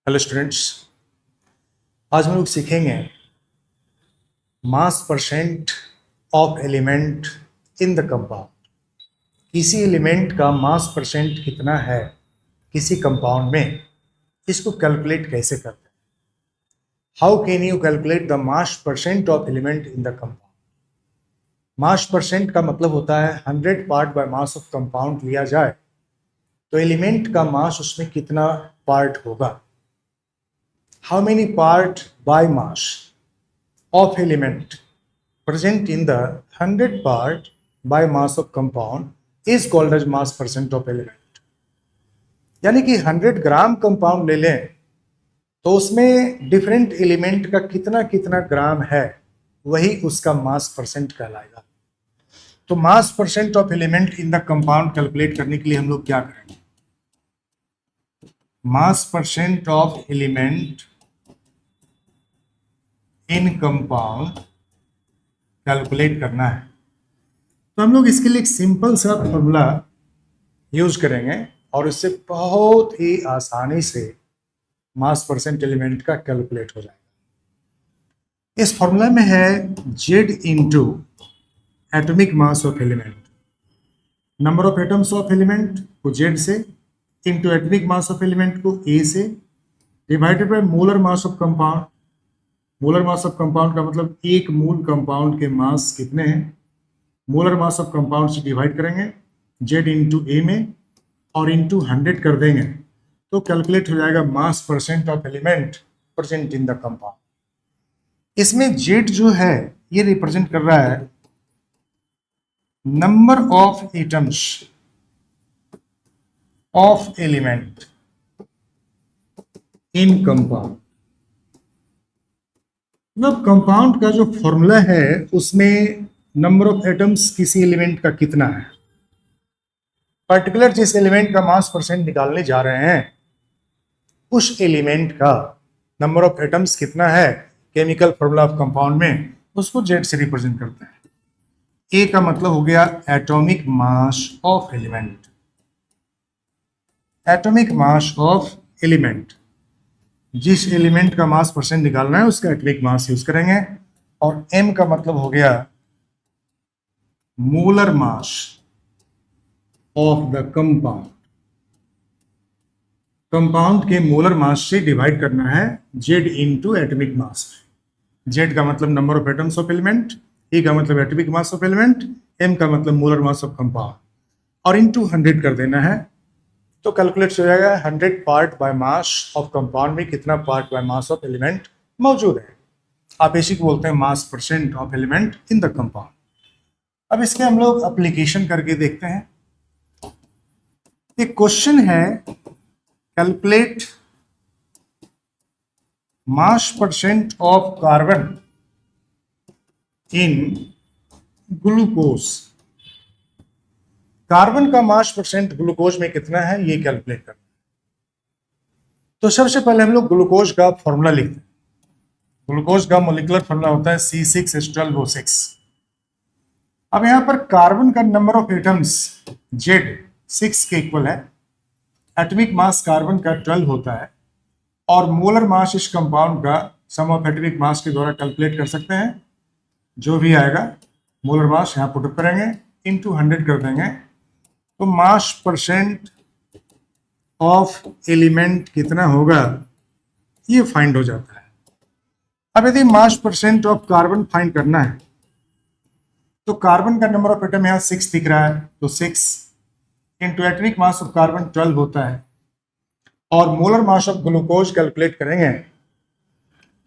Hello students, आज हम लोग सीखेंगे मास percent of element in the compound. किसी एलिमेंट का मास परसेंट कितना है किसी कंपाउंड में, इसको कैलकुलेट कैसे करते हैं। How can you calculate the mass percent of element in the compound. Mass percent का मतलब होता है 100 part by mass of compound लिया जाए तो एलिमेंट का मास उसमें कितना पार्ट होगा। How many part by mass of element present in the 100 part by mass of compound is called as mass percent of element। यानी कि 100 ग्राम कंपाउंड ले लें तो उसमें डिफरेंट एलिमेंट का कितना कितना ग्राम है, वही उसका मास परसेंट कहलाएगा। तो मास percent of element in the compound calculate करने के लिए हम लोग क्या करेंगे, मास percent of element in compound calculate करना है। तो हम लोग इसके लिए एक सिंपल सा फॉर्मूला यूज करेंगे और इससे बहुत ही आसानी से मास परसेंट एलिमेंट का कैलकुलेट हो जाएगा। इस फॉर्मूला में है Z into atomic mass of element, number of atoms of element को Z से, into atomic mass of element को A से, divided by molar mass of compound. Molar mass of compound का मतलब एक मूल कंपाउंड के मास कितने हैं, मोलर मास ऑफ कंपाउंड से डिवाइड करेंगे Z इंटू ए में और इंटू 100 कर देंगे तो कैलकुलेट हो जाएगा मास percent of element present in the compound. इसमें Z जो है ये रिप्रेजेंट कर रहा है number of atoms of element in compound. मतलब कंपाउंड का जो फॉर्मूला है उसमें नंबर ऑफ एटम्स किसी एलिमेंट का कितना है, पर्टिकुलर जिस एलिमेंट का मास परसेंट निकालने जा रहे हैं उस एलिमेंट का नंबर ऑफ एटम्स कितना है केमिकल फॉर्मूला ऑफ कंपाउंड में, उसको Z से रिप्रेजेंट करते हैं। ए का मतलब हो गया atomic mass of element, atomic mass of element, जिस एलिमेंट का मास परसेंट निकालना है उसका एटॉमिक मास यूज करेंगे। और M का मतलब हो गया molar mass of the compound, compound के मोलर मास से डिवाइड करना है Z into atomic mass. Z का मतलब number of atoms of element, E का मतलब atomic mass of element, M का मतलब मोलर मास ऑफ कंपाउंड और इंटू 100 कर देना है तो कैलकुलेट हो जाएगा 100 part by mass of compound में कितना part by mass of element मौजूद है। आप इसी को बोलते हैं मास percent of element in the compound. अब इसके हम लोग एप्लीकेशन करके देखते हैं। एक क्वेश्चन है, calculate mass percent of carbon in glucose. Carbon का मास परसेंट ग्लूकोज में कितना है ये कैलकुलेट करना। तो सबसे पहले हम लोग ग्लूकोज का फॉर्मूला लिखते हैं। ग्लूकोज का मोलिकुलर फॉर्मूला होता है C6H12O6। अब यहां पर कार्बन का नंबर ऑफ एटम्स Z 6 के इक्वल है, एटॉमिक मास कार्बन का 12 होता है और मोलर मास इस कंपाउंड का सम ऑफ एटॉमिक मास के द्वारा कैलकुलेट कर सकते हैं। जो भी आएगा मोलर मास यहाँ पुट करेंगे इंटू 100 कर देंगे तो मास परसेंट ऑफ एलिमेंट कितना होगा ये फाइंड हो जाता है। अब यदि मास परसेंट ऑफ कार्बन फाइंड करना है तो कार्बन का नंबर ऑफ एटम यहाँ 6 दिख रहा है तो 6 into atomic mass of carbon 12 होता है और molar mass of glucose calculate करेंगे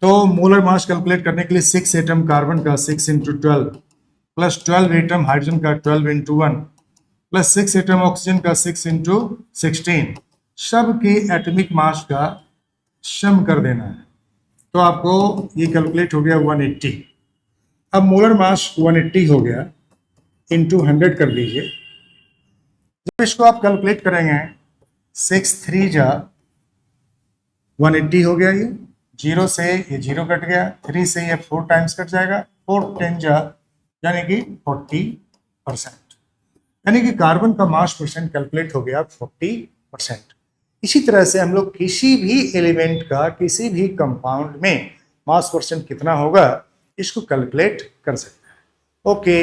तो मोलर मास कैलकुलेट करने के लिए 6 एटम कार्बन का 6 इंटू 12 प्लस 12 एटम हाइड्रोजन का 12 इंटू 1 प्लस 6 एटम ऑक्सीजन का 6 इंटू 16, सब के एटॉमिक मास का सम कर देना है तो आपको ये कैलकुलेट हो गया 180। अब मोलर मास 180 हो गया इंटू 100 कर लीजिए। जब इसको आप कैलकुलेट करेंगे 6 3 जा 180 हो गया, ये 0 से ये 0 कट गया, 3 से ये 4 टाइम्स कट जाएगा, 4 10 जा यानी कि 40%, यानी कि कार्बन का मास परसेंट कैलकुलेट हो गया 40%। इसी तरह से हम लोग किसी भी एलिमेंट का किसी भी कंपाउंड में मास परसेंट कितना होगा इसको कैलकुलेट कर सकते हैं। ओके।